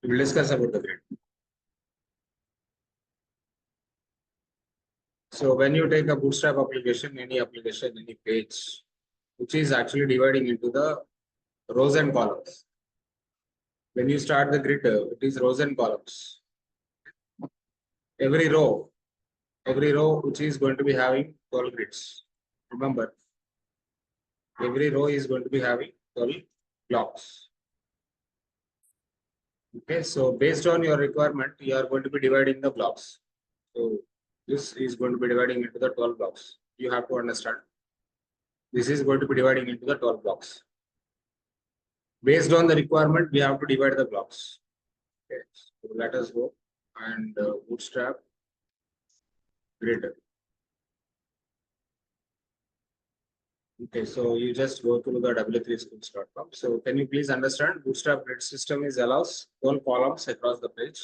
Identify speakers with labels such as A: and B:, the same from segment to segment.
A: We will discuss about the grid. So when you take a bootstrap application, any page, which is actually dividing into the rows and columns. When you start the grid, it is rows and columns. Every row, which is going to be having 12 grids. Remember, every row is going to be having 12 blocks. Okay, so based on your requirement, you are going to be dividing the blocks. So this is going to be dividing into the 12 blocks. You have to understand. This is going to be dividing into the 12 blocks. Based on the requirement, we have to divide the blocks. Okay, so let us go and bootstrap grid. Okay, so you just go to the w3schools.com. So can you please understand, bootstrap grid system is allows 12 columns across the page.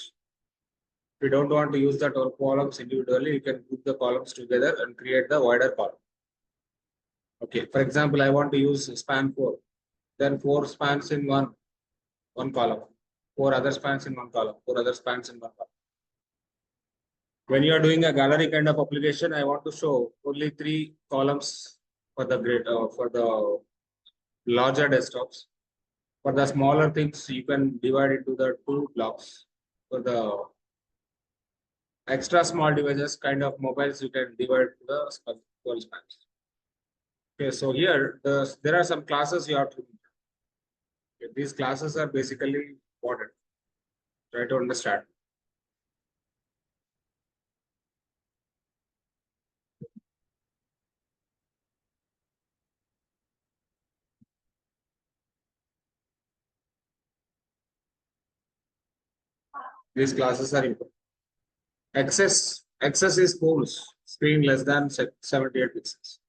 A: If you don't want to use the 12 columns individually, you can group the columns together and create the wider column. Okay, for example, I want to use span 4. Then 4 spans in one column, 4 other spans in one column, 4 other spans in one column. When you are doing a gallery kind of application, I want to show only 3 columns for the grid, for the larger desktops. For the smaller things, you can divide into the 2 blocks. For the extra small devices, kind of mobiles, you can divide to the 12 spans. Okay, so here there are some classes you have to. Okay, these classes are basically important. Try to understand. These classes are important. Access is phones, screen less than 78 pixels.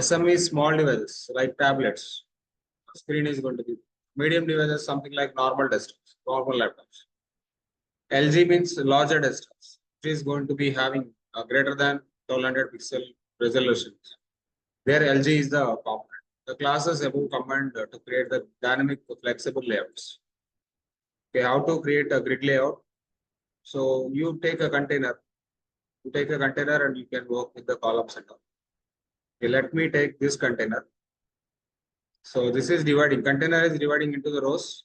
A: SM is small devices like tablets. Screen is going to be medium devices, something like normal desktops, normal laptops. LG means larger desktops, which is going to be having a greater than 1200 pixel resolution. There LG is the component. The classes above command to create the dynamic flexible layouts. Okay, how to create a grid layout? So you take a container. You take a container and you can work with the columns and all. Okay, let me take this container. So this is dividing. Container is dividing into the rows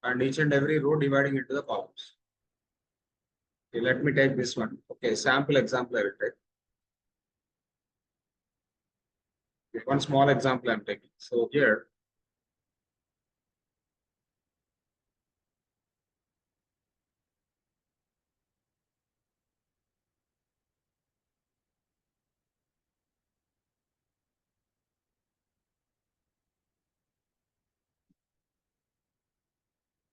A: and each and every row dividing into the columns. Okay, let me take this one. Okay, sample example I will take. Okay, one small example I'm taking. So here,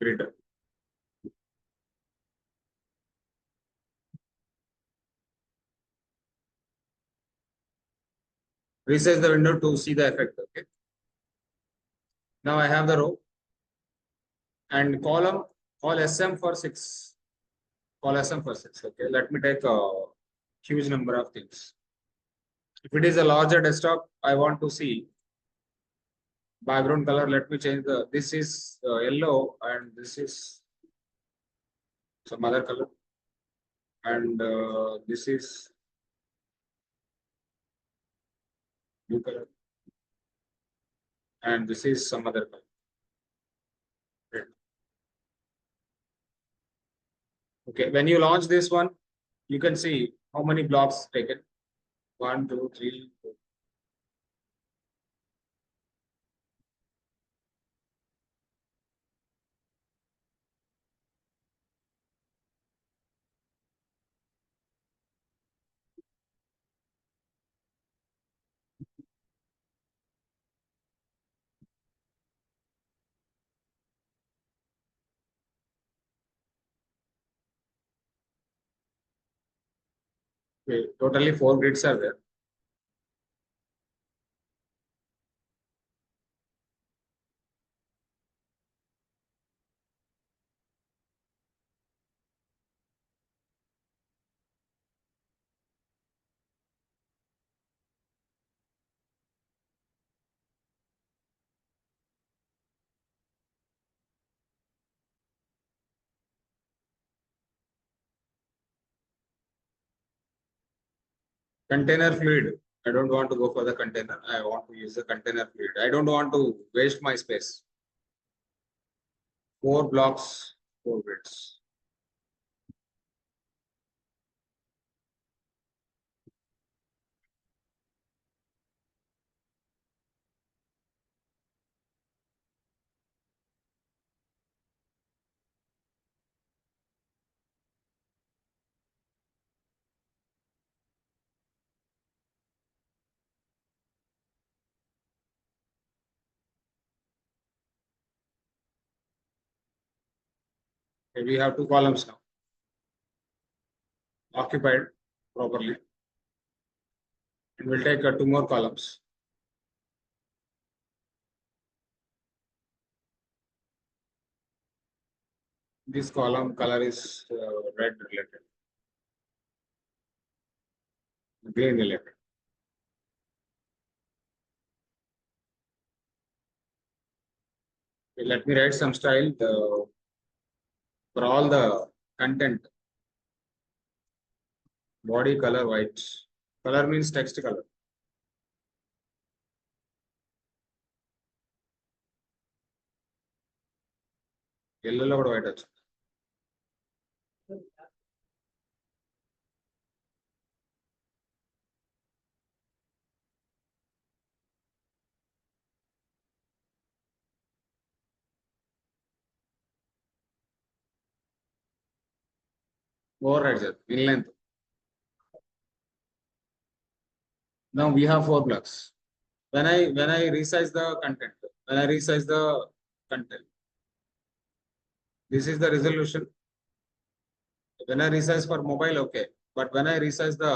A: grid. Resize the window to see the effect. Okay. Now I have the row and column, call SM for 6. Call SM for 6. Okay. Let me take a huge number of things. If it is a larger desktop, I want to see background color. Let me change this is yellow and this is some other color. And this is blue color. And this is some other color. Red. Okay. When you launch this one, you can see how many blocks taken. 1, 2, 3, 4. Okay. Totally 4 grids are there. Container fluid. I don't want to go for the container. I want to use the container fluid. I don't want to waste my space. 4 blocks, 4 grids. Okay, we have 2 columns now. Occupied properly. And we'll take 2 more columns. This column color is red related, green related. Okay, let me write some style for all the content. Body color white. Color means text color. Yellow lo kuda white వచ్చు. Override చేద్దాం. In length. Now we have 4 blocks. When I resize the content, this is the resolution. When I resize for mobile, okay. But when I resize the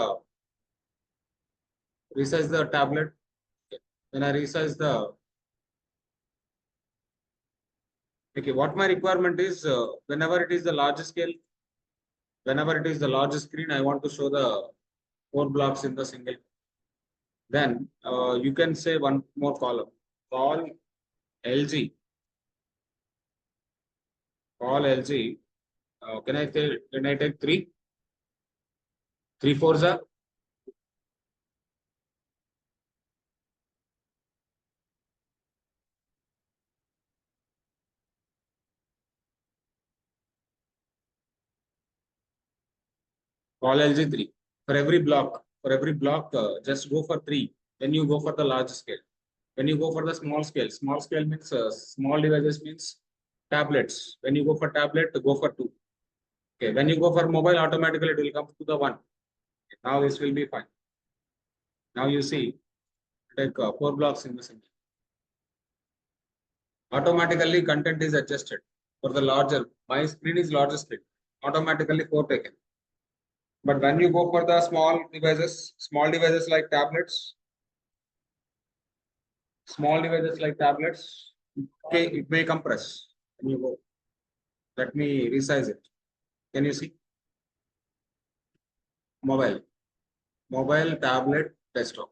A: tablet, okay. When I resize the okay, what my requirement is, whenever it is the large scale, whenever it is the large screen, I want to show the 4 blocks in the single. Then you can say one more column. Call LG. Call LG. Can I take 3? 3 fours are call LG 3. For every block, just go for 3. Then you go for the large scale. When you go for the small scale means small devices means tablets. When you go for tablet, go for 2. Okay. When you go for mobile, automatically it will come to the 1. Okay. Now this will be fine. Now you see, take 4 blocks in the single. Automatically content is adjusted for the larger. My screen is larger screen. Automatically 4 taken. But when you go for the small devices like tablets, okay, it may compress. When you go, let me resize it. Can you see? Mobile, tablet, desktop.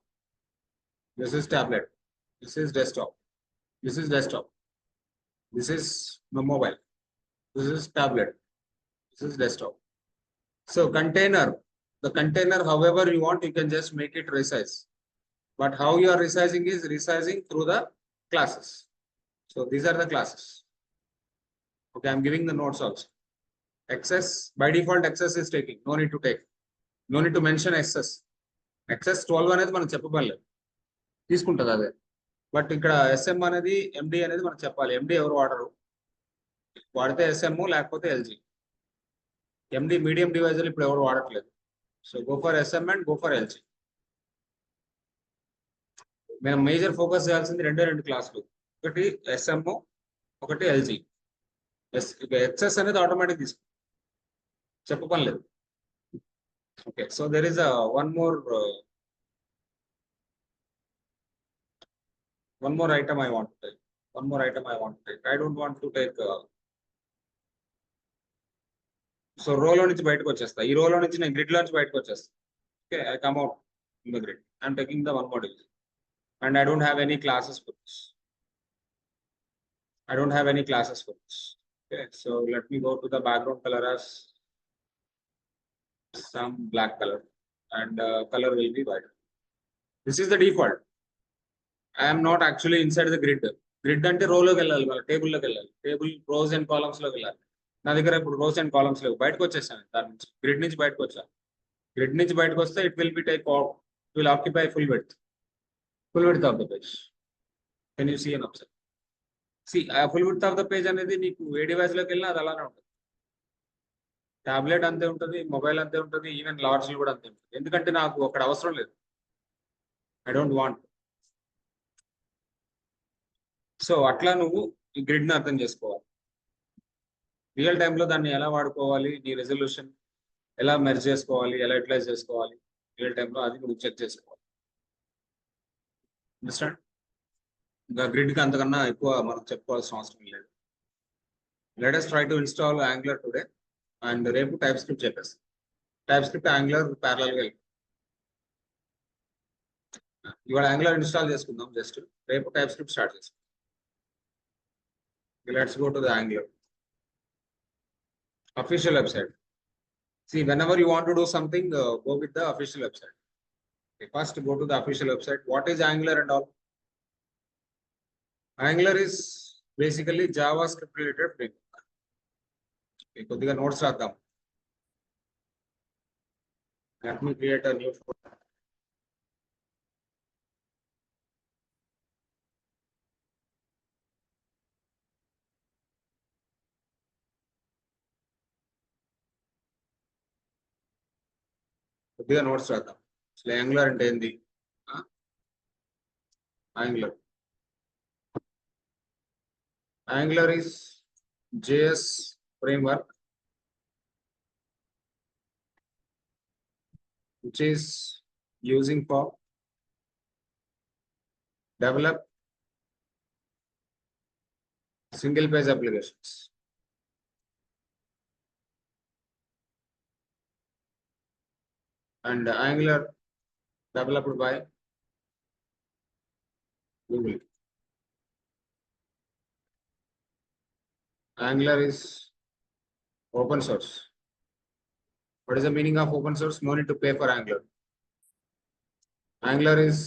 A: This is tablet. This is desktop. This is desktop. This is mobile. This is tablet. This is desktop. So container, the container, however you want, you can just make it resize. But how you are resizing is resizing through the classes. So these are the classes. Okay, I'm giving the notes also. Access, by default, access is taking. No need to take. No need to mention access. Access 12 అనేది మనం చెప్పబడలేదు. తీసుకుంటుంది అదే. But ఇక్కడ S M అనేది ఎండి అనేది మనం చెప్పాలి. ఎండి ఎవరు వాడరు. వాడితే ఎస్ఎం లేకపోతే ఎల్జీ. ఎండి మీడియం డివైజులు ఇప్పుడు ఎవరు వాడట్లేదు. So go for S M and go for LG. మేము మేజర్ ఫోకస్ చేయాల్సింది 2 క్లాసులు. ఒకటి ఎస్ఎం, ఒకటి ఎల్జీ. ఎక్సెస్ అనేది ఆటోమేటిక్ తీసుకుంటాం, చెప్పలేదు. Okay, so there is one more item I want to take. I don't want to take. So row lo nunchi bayatiki vachesta. Ee row lo nunchi nenu grid lo nunchi bayatiki vachesta. Okay, I come out in the grid. I'm taking the one more division, and I don't have any classes for this. Okay, so let me go to the background color as some black color. and color will be white. This is the default. I am not actually inside the grid. Grid అంటే row లోకి వెళ్ళాలి, table లోకి వెళ్ళాలి, table rows and columns లోకి వెళ్ళాలి. నా దగ్గర ఇప్పుడు rows and columns లేవు, బయటకు వచ్చేసాను దాని నుంచి, గ్రిడ్ నుంచి బయటకు వచ్చాను. గ్రిడ్ నుంచి బయటకు వస్తే it will be take off, it will occupy full width of the page. Can you see and observe? See, full width of the page అనేది నీకు ఏ డివైస్ లోకి వెళ్ళినా అది అలానే ఉంటుంది. టాబ్లెట్ అంతే ఉంటుంది, మొబైల్ అంతే ఉంటుంది, ఈవెన్ లార్జ్ కూడా అంతే ఉంటుంది. ఎందుకంటే నాకు అక్కడ అవసరం లేదు, ఐ డోంట్ వాంట్. సో అట్లా నువ్వు ఈ గ్రిడ్ ని అర్థం చేసుకోవాలి. రియల్ టైంలో దాన్ని ఎలా వాడుకోవాలి, నీ రెజల్యూషన్ ఎలా మెర్జ్ చేసుకోవాలి, ఎలా యూటిలైజ్ చేసుకోవాలి రియల్ టైంలో, అది నువ్వు చెక్ చేసుకోవాలి. అండర్స్టాండ్? ఇంకా గ్రిడ్కి అంతకన్నా ఎక్కువ మనం చెప్పుకోవాల్సిన అవసరం లేదు. Let us try to install Angular today, and రేపు టైప్ స్క్రిప్ట్ చెప్పేస్తాం. టైప్ స్క్రిప్ట్ Angular ప్యారలల్ గా వెళ్ళి ఇవాళ Angular ఇన్స్టాల్ చేసుకుందాం, జస్ట్ రేపు టైప్ స్క్రిప్ట్ స్టార్ట్ చేస్తాం. Let's go to the Angular official website. See, whenever you want to do something, go with the official website. Okay, first go to the official website. What is Angular and all? Angular is basically JavaScript related framework. Okay, కొద్దిగా notes రాద్దాం. Let me create a new folder. కొద్దిగా notes రాద్దాం. అసలు angular అంటే ఏంది? Angular is JS framework which is using for develop single page applications. And Angular developed by Google. Angular is open source. What is the meaning of open source? No need to pay for Angular. Angular is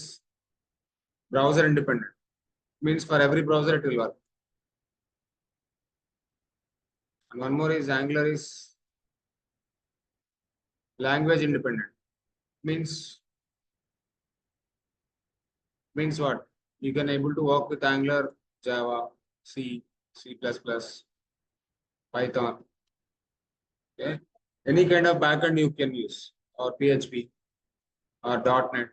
A: browser independent. Means for every browser it will work. And one more is Angular is language independent. Means what? You can able to work with Angular, Java, C, C++, Python. Okay, any kind of backend you can use, or PHP, or .NET.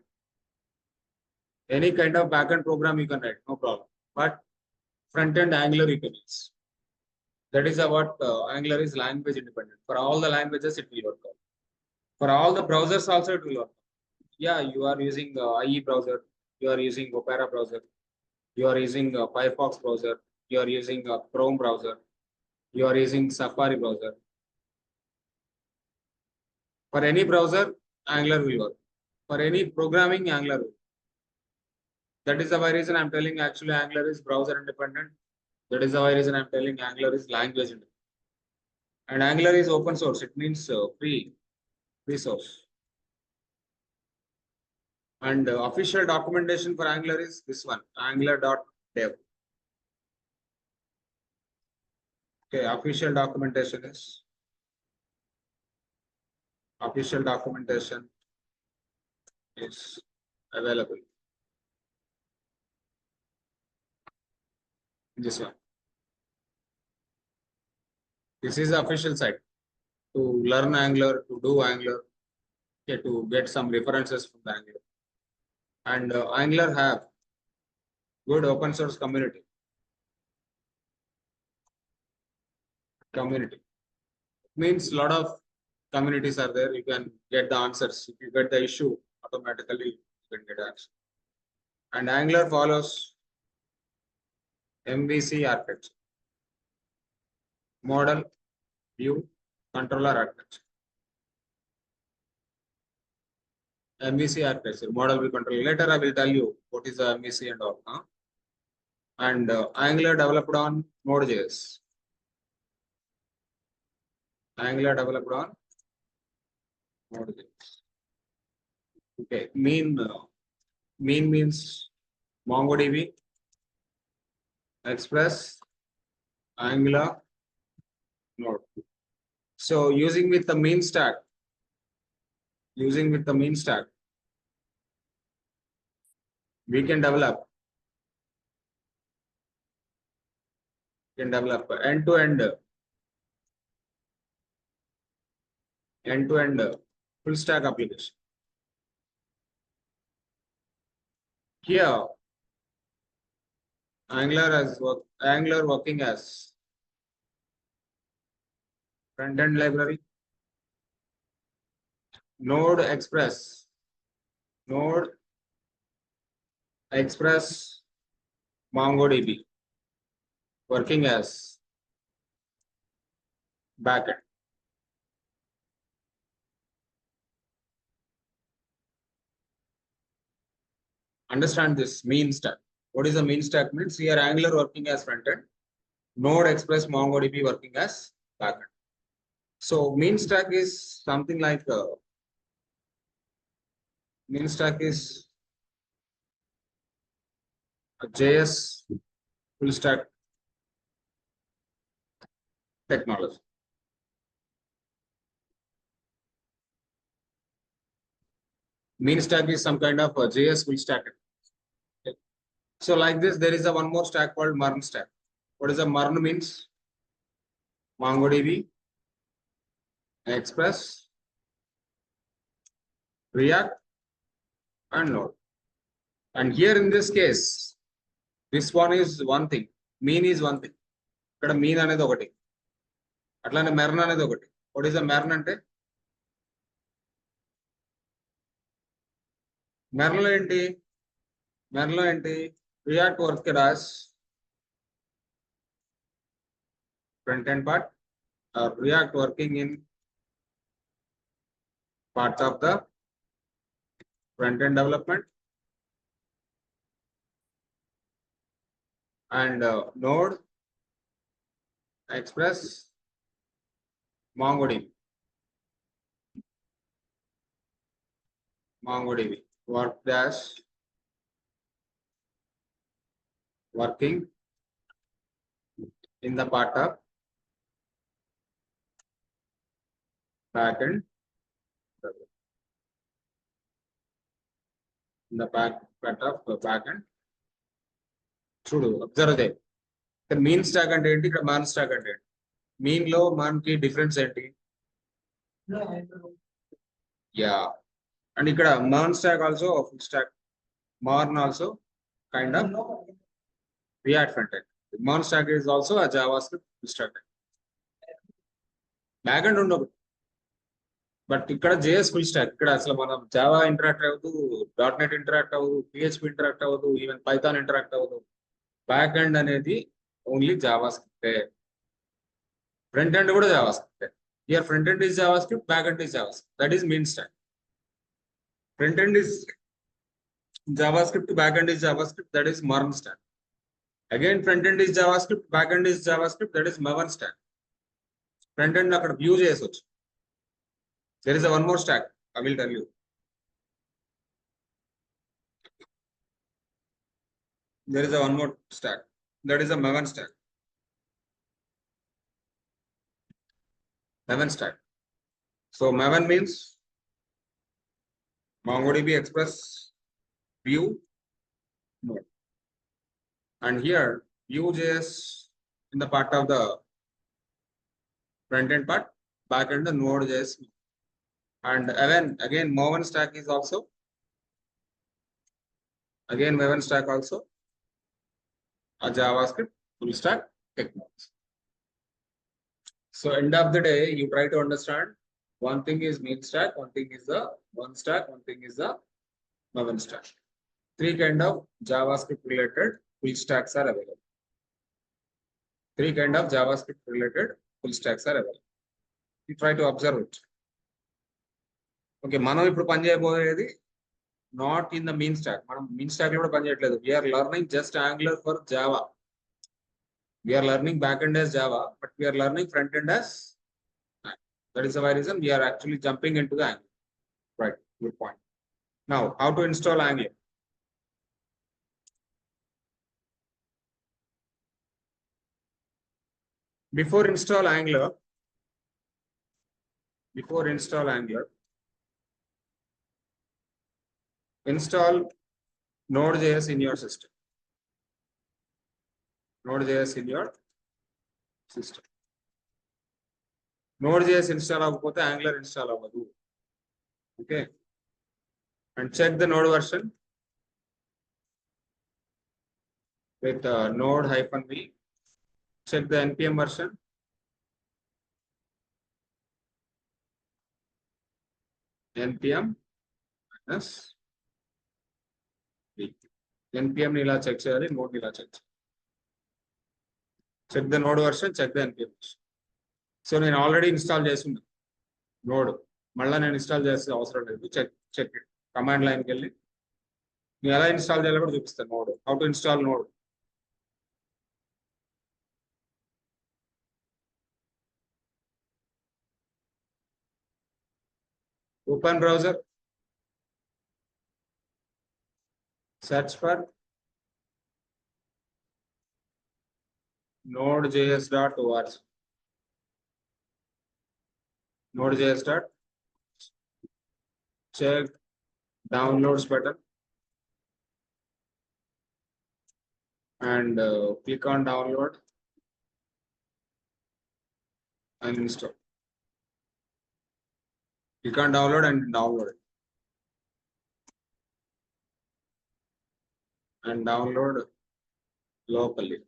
A: Any kind of backend program you can write, no problem. But front end Angular you can use. That is what Angular is language independent. For all the languages it will work out. For all the browsers also it will work. Yeah, you are using IE browser, you are using Opera browser, you are using Firefox browser, you are using Chrome browser, you are using Safari browser. For any browser, Angular will work. For any programming, Angular will. That is the why reason I'm telling actually Angular is browser independent. That is the why reason I'm telling Angular is language independent. And Angular is open source. It means free source. And official documentation for Angular is this one, angular.dev. Okay, official documentation is available. This one. This is the official site to learn Angular, to do Angular, okay, to get some references from the Angular. And Angular have good open source community. Means a lot of communities are there. You can get the answers. If you get the issue, automatically you can get answer. And Angular follows MVC architecture, model, view, controller architecture. MVC architecture, model, view, controller. Later I will tell you what is the MVC and all. And Angular developed on Node.js. Angular developed on Node.js. Okay, mean means MongoDB, Express, Angular, Node. So using with the mean stack, we can develop end-to-end full stack application. Here, Angular working as front-end library, Node Express, MongoDB working as backend. Understand this mean stack. What is the mean stack means? Here Angular working as front-end, Node Express MongoDB working as backend. So mean stack is something like mean stack is a JS full stack technology. Mean stack is some kind of a JS full stack. Okay. So like this, there is a one more stack called MERN stack. What is a MERN means? MongoDB, Express, React, and Node. And here in this case, this one is one thing. Mean is one thing. ఇక్కడ mean అనేది ఒకటి. అట్లానే MERN అనేది ఒకటి. What is a MERN అంటే? MERN లో ఏంటి? MERN లో ఏంటి? React work as front end part. React working in parts of the front end development, and Node, Express, MongoDB work dash working in the part of backend, in the part of backend. చూడు observe చేయి. ఇక్కడ mean stock అంటే ఏంటి, ఇక్కడ MEAN stock అంటే ఏంటి? Mean లో మాన్ కి డిఫరెన్స్ ఏంటి? యా, అండ్ ఇక్కడ MEAN stack also full stack, MERN also kind of React front end. Mon stack is also a JavaScript full stack. Backend ఉండదు, బట్ ఇక్కడ JS full stack. ఇక్కడ అసలు మనం జావా ఇంటరాక్ట్ అవ్వదు, .NET ఇంటరాక్ట్ అవ్వదు, PHP interact అవ్వదు, even Python interact అవ్వదు. Back end అనేది ఓన్లీ జావాస్క్రిప్ట్. ఫ్రంట్ ఎండ్ కూడా JavaScript. Here front end is JavaScript, back end is JavaScript. That is mean stock. Front end is JavaScript, back end is JavaScript. That is MERN stack. Again, front end is JavaScript, back end is JavaScript. That is MERN stack. Front end అక్కడ view చేయొచ్చు. There is a one more stack. I will tell you. There is a one more stack. That is a MERN stack. MERN stack. So MERN means MongoDB, Express, Vue, Node. And here Vue.js in the part of the front end part, back end the Node.js. And again MERN stack is also MERN stack also a JavaScript full stack technology. So end of the day, you try to understand one thing is mean stack, one thing is the one stack, one thing is the MERN stack. Three kind of JavaScript related full stacks are available. Three kind of JavaScript related full stacks are available. You try to observe it. Okay, మనం ఇప్పుడు పని చేయబోయేది not in the mean stack. మనం mean stack లో కూడా పని చేయట్లేదు. We are learning just Angular for Java. We are learning backend as Java, but we are learning front end as Angular. That is the reason we are actually jumping into the Angular. Right, good point. Now, how to install Angler? Before install Angler, install Node.js in your system. Node.js in your system. Node.js install avvapothe Angular install avvadu. Okay. And check the node version with node-v. Check the npm version. npm minus v. npm ఇలా check చేయాలి, node ఇలా check చేయాలి. Check the node version, check the npm version. So నేను already install చేసి node, మళ్ళీ నేను install చేసే అవసరం లేదు. చెక్ కమాండ్ లైన్కి వెళ్ళి నేను ఎలా ఇన్స్టాల్ చేయాలో కూడా చూపిస్తాను. Node, how to install node. Open browser, search for nodejs.org. Node.js. Check downloads button and click on download and install. Click on download and download it. And download locally.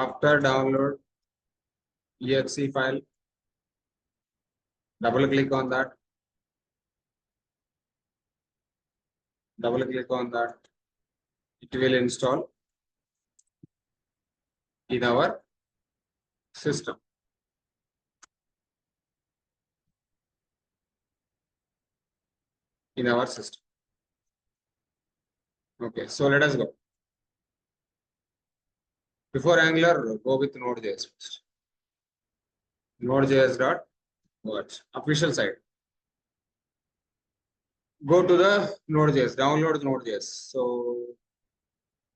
A: After download exe file, double click on that. Double click on that. It will install in our system. In our system. Okay, so let us go. Before Angular, go with Node.js first. Node.js.org, official site. Go to the Node.js, download Node.js. So,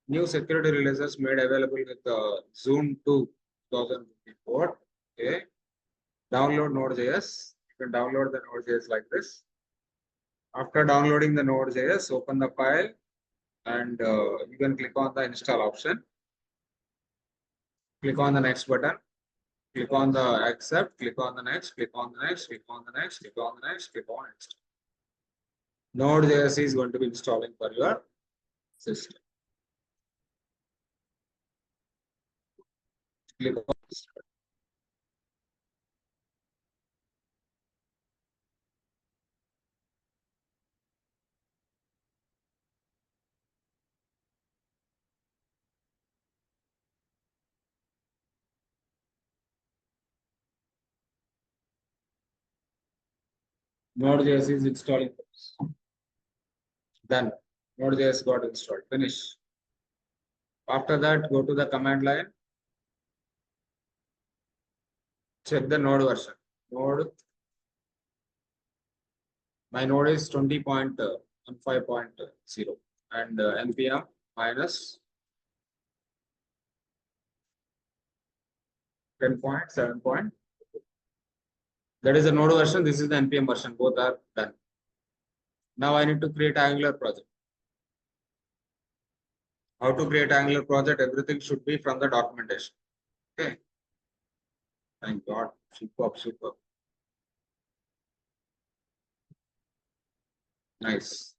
A: new security releases made available with Zoom 2 2024. Okay, download Node.js. You can download the Node.js like this. After downloading the Node.js, open the file and you can click on the install option. Click on the next button. Click on the accept. Click on the next. Click on the next. Click on the next. Click on the next. Click on next. Node.js is going to be installing for your system. Click on this. Node.js is installing. Done. Node.js got installed. Finish. After that, go to the command line. Check the node version. Node. My node is 20.15.0 and npm minus 10.7. That is the node version. This is the npm version. Both are done. Now I need to create Angular project. How to create Angular project? Everything should be from the documentation. Okay. Thank God. Superb, superb. Nice.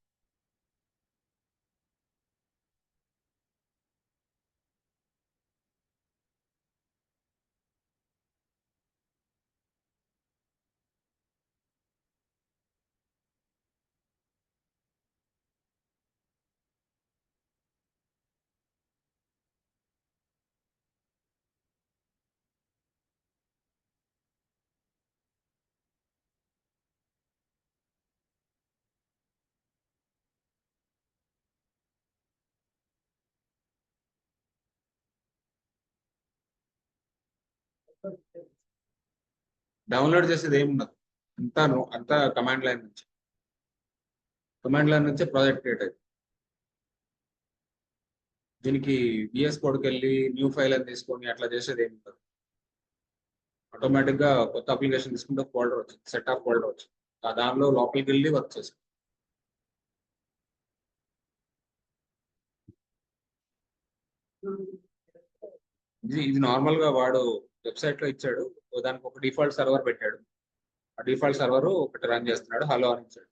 A: Download చేసేది ఏముండదు, అంతా అంతా command line నుంచి. Command line నుంచే project create అయింది. దీనికి VS కోడ్కి వెళ్ళి new file అని తీసుకొని అట్లా చేసేది ఏమి ఉండదు. ఆటోమేటిక్ గా కొత్త అప్లికేషన్ తీసుకుంటే ఫోల్డర్ వచ్చింది, సెట్ ఆఫ్ ఫోల్డర్ వచ్చింది. ఆ దానిలో లోపలికి వెళ్ళి వర్క్ చేసాం. ఇది నార్మల్ గా వాడు వెబ్సైట్ లో ఇచ్చాడు, దానికి ఒక డిఫాల్ట్ సర్వర్ పెట్టాడు. ఆ డిఫాల్ట్ సర్వర్ ఒకటి రన్ చేస్తున్నాడు, హలో అని ఇచ్చాడు.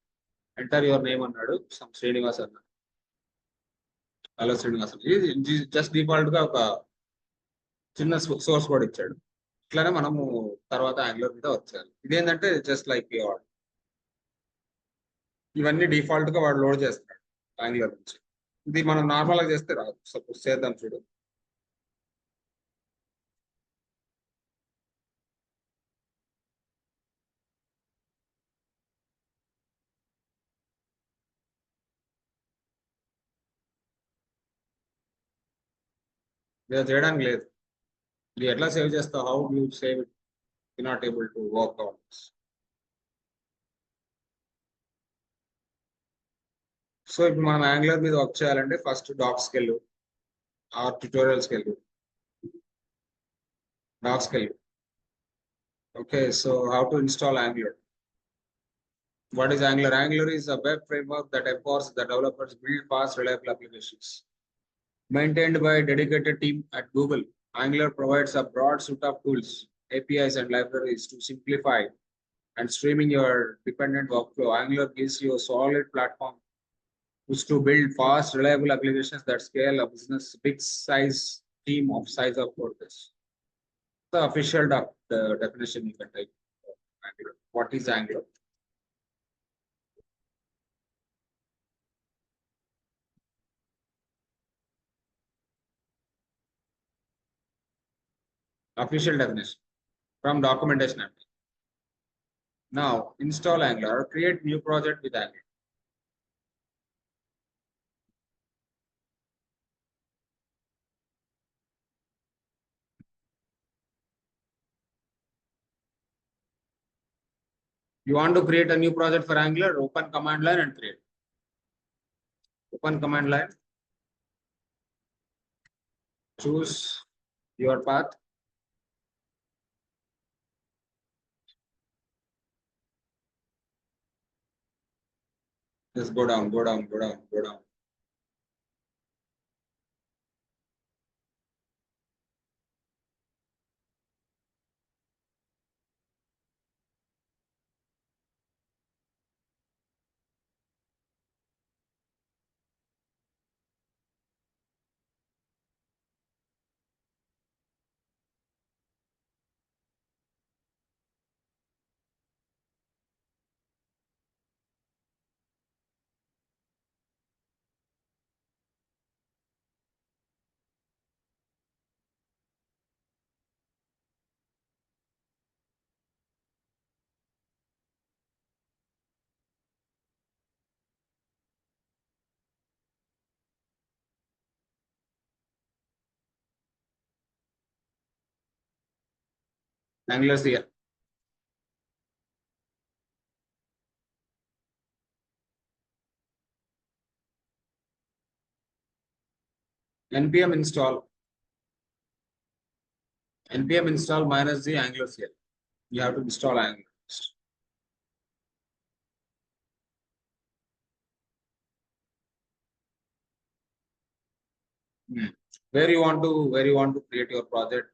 A: ఎంటర్ యువర్ నేమ్ అన్నాడు, శ్రీనివాస్ అన్నాడు. హలో శ్రీనివాస్ ఇది జస్ట్ డిఫాల్ట్ గా ఒక చిన్న సోర్స్ కోడ్ ఇచ్చాడు. ఇట్లానే మనము తర్వాత యాంగులర్ మీద వచ్చారు. ఇదేంటంటే జస్ట్ లైక్ ఇవన్నీ డిఫాల్ట్ గా వాడు లోడ్ చేస్తున్నాడు యాంగులర్ నుంచి. ఇది మనం నార్మల్ గా చేస్తే రాదు. సపోజ్ చేద్దాం చూడు. ఇలా చేయడానికి లేదు. ఇది ఎట్లా సేవ్ చేస్తావు? How you save it? You not able to work out. So ఇప్పుడు మనం యాంగులర్ మీద వర్క్ చేయాలంటే ఫస్ట్ డాక్స్కి వెళ్ళు, ఆర్ ట్యూటోరియల్స్కి వెళ్ళు. డాక్స్కి వెళ్ళు. Okay, so how to install angular. What is Angular? Angular is a web framework that empowers the developers build fast, reliable applications. Maintained by a dedicated team at Google, Angular provides a broad suite of tools, APIs, and libraries to simplify and streaming your dependent workflow. Angular gives you a solid platform which to build fast, reliable applications that scale a business big size team of size of code base. The official definition you can take of Angular. What is Angular? Official definition from documentation. Now install Angular or create new project with Angular. You want to create a new project for Angular, open command line and create. Open command line, choose your path. Just go down, go down, go down, go down. Angular here. npm install. npm install minus the Angular here. You have to install Angular. Where you want to create your project,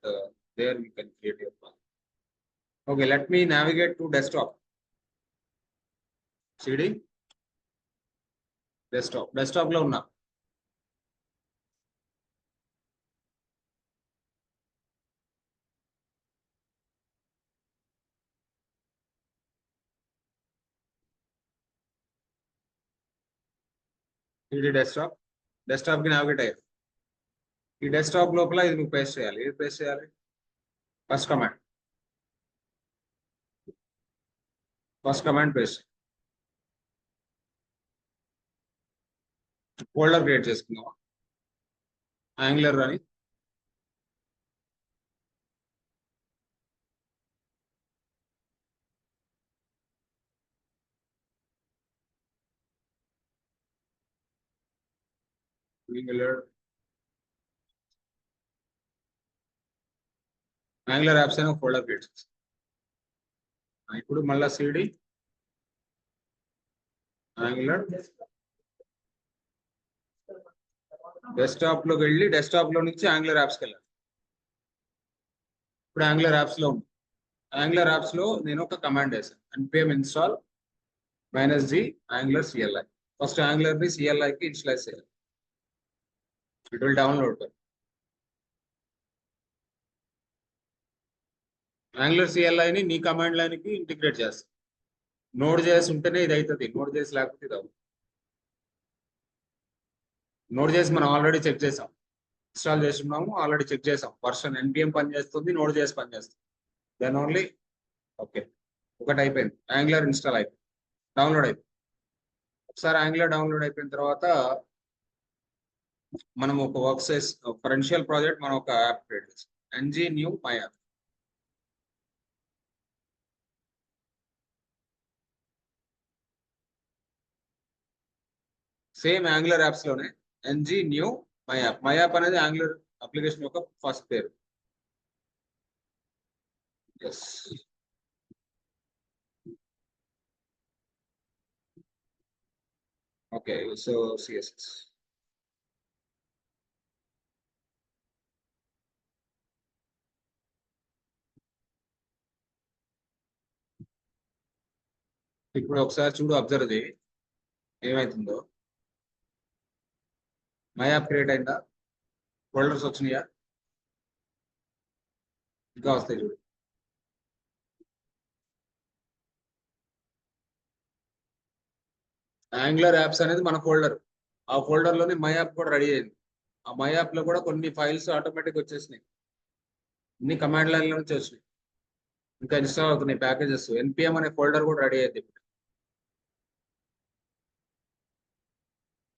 A: there you can create your project. Okay, let me navigate to desktop. CD desktop lo unna. CD desktop ki navigate అయ్యా. ఈ desktop లోపల ఇది నువ్వు paste చేయాలి. ఏది paste చేయాలి? First command paste. Folder create చేసుకుందాం Angular అని. యాంగులర్ యాప్స్ అని ఒక ఫోల్డర్ క్రియేట్ చేస్తాం. ఇప్పుడు మళ్ళీ సిడి యాంగులర్ డెస్క్టాప్ లోకి వెళ్ళి డెస్క్టాప్ లో నుంచి యాంగులర్ యాప్స్కి వెళ్ళాలి. ఇప్పుడు యాంగులర్ యాప్స్ లో ఉంది. యాంగులర్ యాప్స్ లో నేను ఒక కమాండ్ వేసాను, npm install -g angular CLI. First angular ని CLI కి ఇనిషియలైజ్ చేయాలి. It will download. Angular CLI ని నీ కమాండ్ లైన్ కి ఇంటిగ్రేట్ చేస్తాం. నోడ్ చేసి ఉంటేనే ఇది అవుతుంది, నోడ్ చేసి లేకపోతే ఇది అవుతుంది. నోడ్ చేసి మనం ఆల్రెడీ చెక్ చేసాం, ఇన్స్టాల్ చేస్తున్నాము, ఆల్రెడీ చెక్ చేసాం. వర్షన్ npm పనిచేస్తుంది, నోడ్ చేసి పనిచేస్తుంది. దెన్ ఓన్లీ ఓకే, ఒకటి అయిపోయింది. యాంగులర్ ఇన్స్టాల్ అయిపోయింది, డౌన్లోడ్ అయిపోయింది. ఒకసారి యాంగులర్ డౌన్లోడ్ అయిపోయిన తర్వాత మనం ఒక వర్క్ చేసి ఫర్ ఇనిషియల్ ప్రాజెక్ట్ మనం ఒక యాప్ క్రియేట్ చేస్తాం, ng new my app. Same Angular apps లోనే ng new my app. my app అనేది యాంగులర్ అప్లికేషన్ యొక్క ఫస్ట్ పేరు. Yes, okay. సో సిఎస్ఎస్ ఇప్పుడు ఒకసారి చూడు, అబ్జర్వ్ చేయి ఏమైతుందో. మై యాప్ క్రియేట్ అయిందా? ఫోల్డర్స్ వచ్చినాయా? ఇంకా వస్తాయి చూడు. యాంగులర్ యాప్స్ అనేది మన ఫోల్డర్. ఆ ఫోల్డర్ లోనే మై యాప్ కూడా రెడీ అయింది. ఆ మై యాప్ లో కూడా కొన్ని ఫైల్స్ ఆటోమేటిక్ వచ్చేసినాయి, అన్ని కమాండ్ లైన్ లో నుంచి వచ్చినాయి. ఇంకా ఇన్స్టాల్ అవుతున్నాయి ప్యాకేజెస్. npm అనే ఫోల్డర్ కూడా రెడీ అయింది.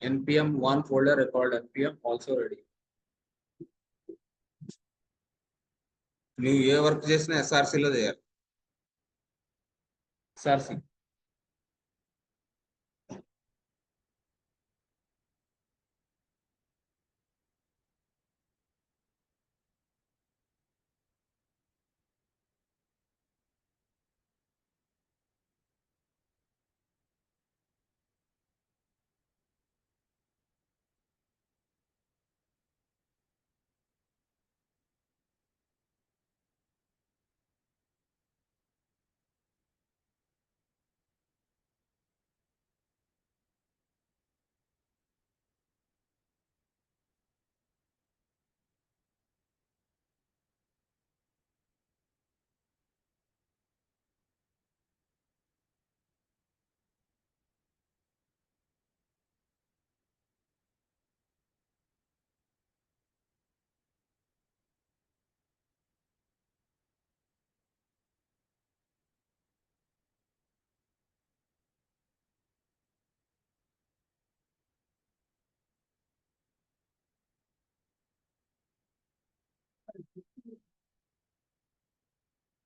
A: npm one folder called npm also ready. నువ్వు ఏ వర్క్ చేసినా ఎస్ఆర్సీలో చేయాలి. ఎస్ఆర్సీ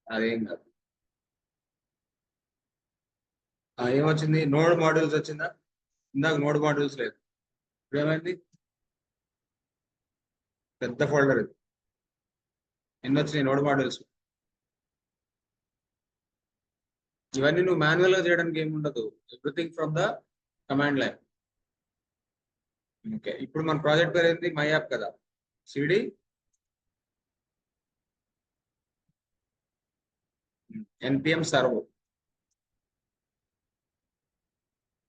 A: అదేం కాదు. ఏమొచ్చింది? నోడ్ మాడ్యూల్స్ వచ్చిందా? ఇందాక నోడ్ మాడ్యూల్స్ లేదు, ఇప్పుడు ఏమైంది? పెద్ద ఫోల్డర్ ఇది. ఎన్ని వచ్చినాయి నోడ్ మాడ్యూల్స్? ఇవన్నీ నువ్వు మాన్యువల్ గా చేయడానికి ఏమి ఉండదు, everything from the command line. Okay, ఇప్పుడు మన ప్రాజెక్ట్ పేరు ఏంటి? మై యాప్ కదా. CD npm serve.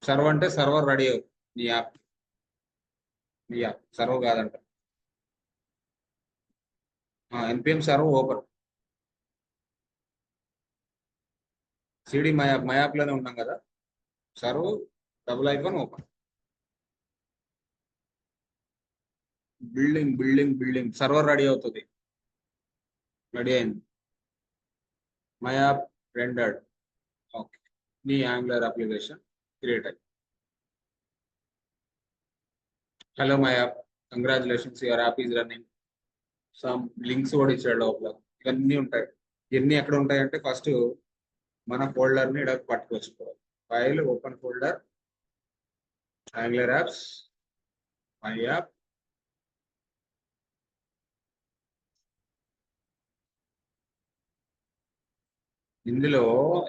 A: సర్వ్ అంటే సర్వర్ రెడీ అవుతుంది. నీ యాప్, నీ యాప్ సర్వ్ కాదంట. npm serve open. CD my app, my app లోనే ఉన్నాం కదా. Serve double icon open. Building building building server ready అవుతుంది. రెడీ అయింది. My app rendered. ఓకే, నీ యాంగులర్ అప్లికేషన్ క్రియేట్ అయింది. Hello my app, congratulations, your app is running. Some links కూడా ఇచ్చాడు లోపల. ఇవన్నీ ఉంటాయి. ఇవన్నీ ఎక్కడ ఉంటాయంటే ఫస్ట్ మన ఫోల్డర్ ని ఇక్కడ పట్టుకొచ్చుకోవాలి. File open folder Angular apps my app ఇందులో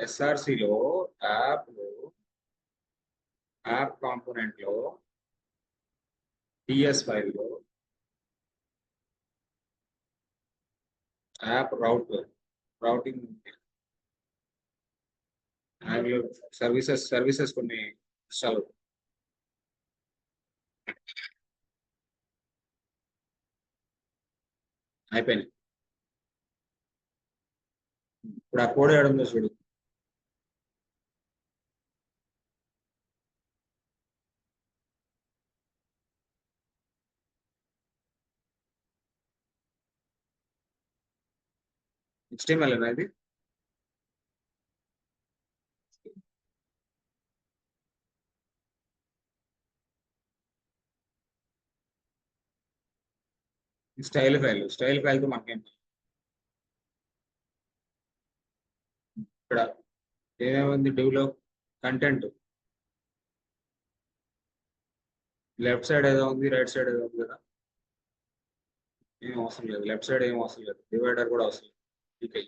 A: ఎస్ఆర్సిలో యాప్ కాంపోనెంట్ లో టిఎస్ ఫైల్ లో యాప్ రౌటింగ్ యాంగులర్ సర్వీసెస్ కొన్ని ఇన్స్టాల్ అయిపోయినాయి. ఇప్పుడు ఆ కోడ్ ఏడుందో చూడు. HTML అనేది స్టైల్ ఫైల్ తో మనకేం ఇక్కడ ఏమేమి డివ్లో కంటెంట్ లెఫ్ట్ సైడ్ ఏదో ఉంది, రైట్ సైడ్ ఏదో ఉంది కదా, ఏం అవసరం లేదు. లెఫ్ట్ సైడ్ ఏం అవసరం లేదు, డివైడర్ కూడా అవసరం లేదు. ఓకే,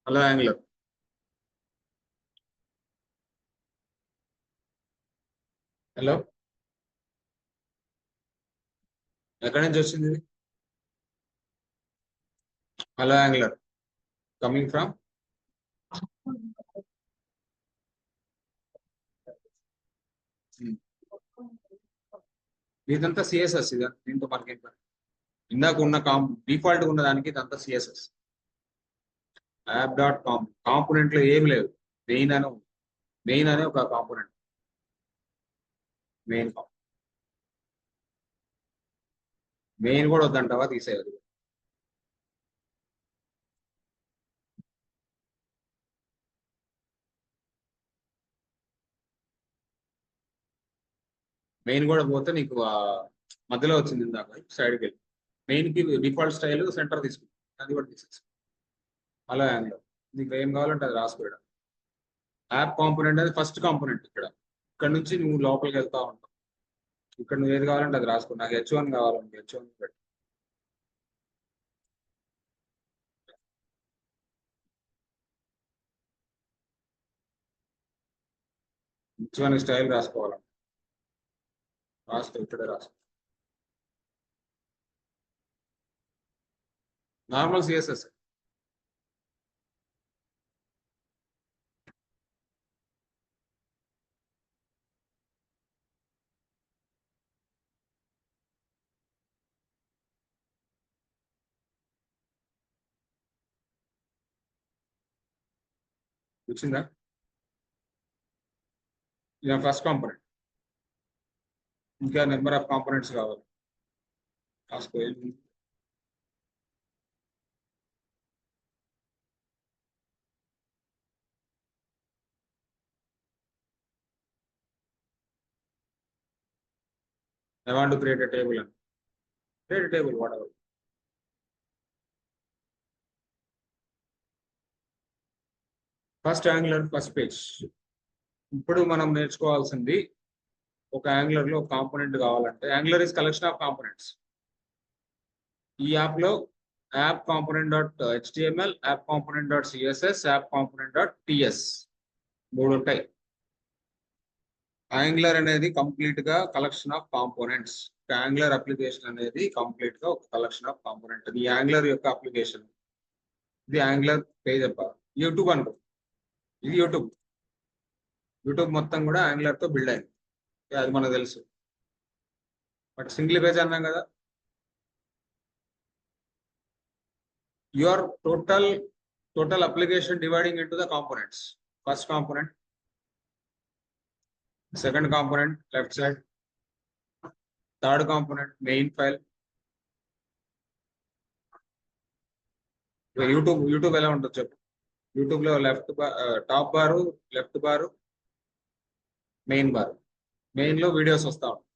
A: హలో యాంగులర్, హలో, ఎక్కడి నుంచి వచ్చింది ఇది? హలో యాంగులర్ కమింగ్ ఫ్రమ్ ఇదంతా సిఎస్ఎస్. ఇది దీంతో మనకి ఇందాక ఉన్న డిఫాల్ట్ ఉన్న దానికి ఇదంతా సిఎస్ఎస్. యాప్ డాట్ కాంపోనెంట్ లో ఏమి లేదు. మెయిన్ అని మెయిన్ అనే ఒక కాంపోనెంట్, మెయిన్ మెయిన్ కూడా వద్దంటావా, తీసేయాలి. మెయిన్ కూడా పోతే నీకు మధ్యలో వచ్చింది ఇందాక సైడ్కి వెళ్ళి. మెయిన్ కి డిఫాల్ట్ స్టైల్ సెంటర్ తీసుకుంది, అది కూడా తీసేసి అలా యాంగిల్. నీకు ఏం కావాలంటే అది రాసుకోవడం. యాప్ కాంపోనెంట్ అనేది ఫస్ట్ కాంపోనెంట్. ఇక్కడ నుంచి నువ్వు లోపలికి వెళ్తా ఉంటావు. ఇక్కడ నువ్వు ఏది కావాలంటే అది రాసుకో. నాకు H1 కావాలంటే H1 పెట్టు. H1 స్టైల్ రాసుకోవాలంటే రాసుకో, ఇక్కడే రాసుకో. Normal CSS. వచ్చిందా? ఇది ఫస్ట్ కాంపోనెంట్. ఇంకా నెంబర్ ఆఫ్ కాంపోనెంట్స్ కావాలి, రాసుకో. I want to create a table and create a table, whatever. First angular first page. ఇప్పుడు మనం నేర్చుకోవాల్సింది, ఒక యాంగులర్ లో ఒక కాంపోనెంట్ కావాలంటే, angular is collection of components. ఈ యాప్ లో app component dot HTML, app component dot CSS, app component dot TS, మూడు ఉంటాయి. యాంగులర్ అనేది కంప్లీట్ గా collection of components. Angular application అనేది కంప్లీట్ గా ఒక కలెక్షన్ ఆఫ్ కాంపోనెంట్. ఈ యాంగులర్ యొక్క అప్లికేషన్, ఇది యాంగులర్ పేజ్ అబ్బా. యూట్యూబ్ అనుకో, ఇది యూట్యూబ్ మొత్తం కూడా యాంగులర్ తో బిల్డ్ అయింది, అది మనకు తెలుసు. బట్ సింగిల్ పేజ్ అన్నాం కదా. Your total application dividing into the components. First component, second component left side, third component main file. YouTube ఎలా ఉంటుంది చెప్పు. యూట్యూబ్ లో టాప్ బారు, లెఫ్ట్ బారు, మెయిన్ బార్. మెయిన్ లో వీడియోస్ వస్తా ఉంటాయి,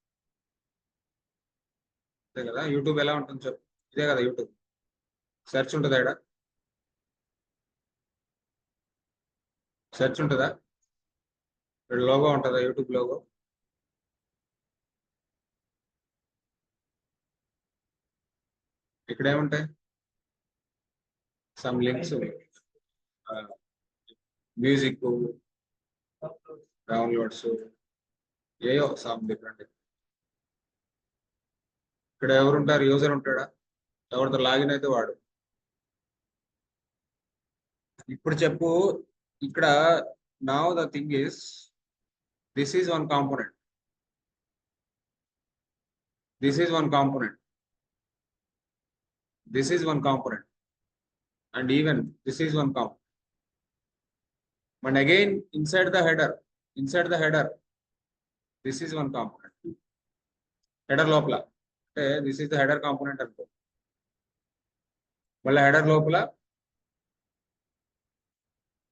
A: అంతే కదా. యూట్యూబ్ ఎలా ఉంటుంది చెప్పు, ఇదే కదా యూట్యూబ్. సెర్చ్ ఉంటుందా? ఇక్కడ సెర్చ్ ఉంటుందా? లోగో ఉంటుందా యూట్యూబ్ లోగో? ఇక్కడ ఏముంటాయి? సమ్ లింక్స్, మ్యూజిక్, డౌన్లోడ్స్, ఏయో సమ్ డిఫరెంట్. ఇక్కడ ఎవరు ఉంటారు? యూజర్ ఉంటాడా? ఎవరితో లాగిన్ అయితే వాడు. ఇప్పుడు చెప్పు. ఇక్కడ now the thing is this is one component, this is one component, this is one component, and even this is one component. And again inside the header, this is one component. Header లోపల అంటే this is the header component అనుకో. మళ్ళీ header లోపల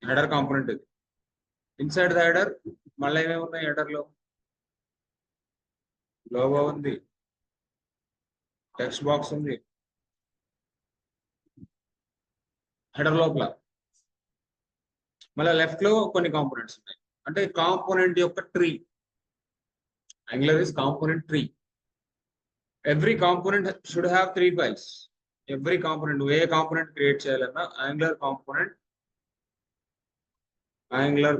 A: header component ఇది. Inside the header మళ్ళీ ఏమేమి ఉన్నాయి? header లో లోగో ఉంది, టెక్స్ట్ బాక్స్ ఉంది. హెడర్ లోపల మళ్ళీ లెఫ్ట్ లో కొన్ని కాంపోనెంట్స్ ఉన్నాయి. అంటే కాంపోనెంట్ యొక్క tree. Angular is component tree. Every component should have 3 files. Every component, నువ్వు ఏ కాంపోనెంట్ క్రియేట్ చేయాలన్నా Angular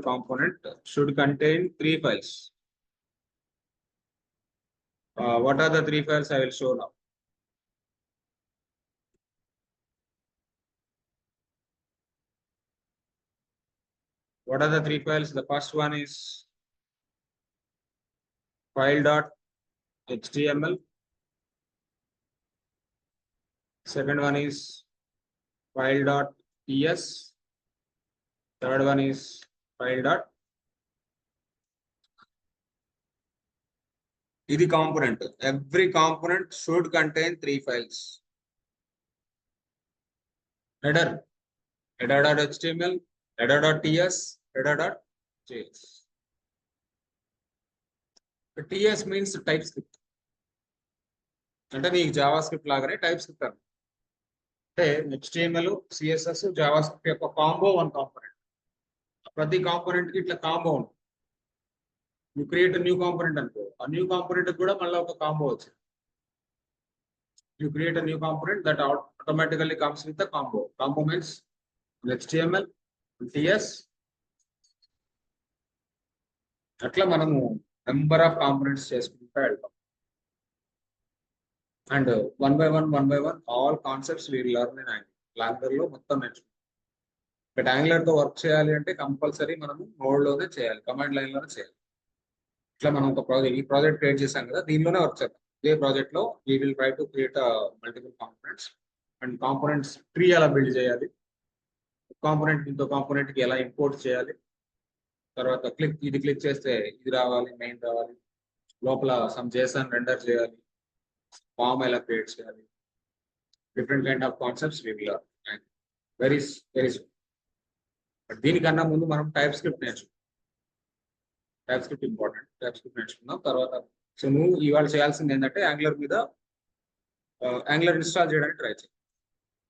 A: component should contain 3 files. What are the 3 files? I will show now. What are the 3 files? The first one is file.html. Second one is file.ts. Third one is file. This component. Every component should contain 3 files. Header, header.html, header.ts, header.js. TS means TypeScript. అంటే నీకు JavaScript లాగానే TypeScript అంటే HTML, CSS, JavaScript యొక్క combo one component. ప్రతి component కి ఇట్లా combo ఉంటుంది. You create new component అనుకో, ఆ న్యూ కాంపోనెంట్ కూడా మళ్ళీ ఒక కాంబో వచ్చింది. You create new component that automatically comes with the combo. Combo means HTML, TS. అట్లా మనము నెంబర్ ఆఫ్ కాంపోనెంట్స్ చేసుకుంటూ వెళ్తాం. And one by one all concepts we learn in Angular లో మొత్తం నేర్చుకుంటాం. బట్ Angular తో వర్క్ చేయాలి అంటే కంపల్సరీ మనము నోడ్ లోనే చేయాలి, కమాండ్ లైన్ లోనే చేయాలి. ఇట్లా మనం ఒక ప్రాజెక్ట్, ఈ ప్రాజెక్ట్ క్రియేట్ చేశాం కదా, దీనిలోనే వర్క్ చేద్దాం. ఇదే ప్రాజెక్ట్ లో we will try to create multiple components. And components tree ఎలా బిల్డ్ చేయాలి, కాంపోనెంట్ ఇంకో కాంపోనెంట్ కి ఎలా ఇంపోర్ట్ చేయాలి, తర్వాత ఇది క్లిక్ చేస్తే ఇది రావాలి, మెయిన్ రావాలి, లోపల సమ్ JSON రెండర్ చేయాలి, ఫామ్ ఎలా క్రియేట్ చేయాలి, different kind of concepts we will learn very soon. But దీనికన్నా ముందు మనం TypeScript నేర్చుకుందాం. TypeScript important. TypeScript నేర్చుకుందాం. తర్వాత సో నువ్వు ఇవాళ చేయాల్సింది ఏంటంటే Angular ఇన్స్టాల్ చేయడానికి ట్రై చేయి.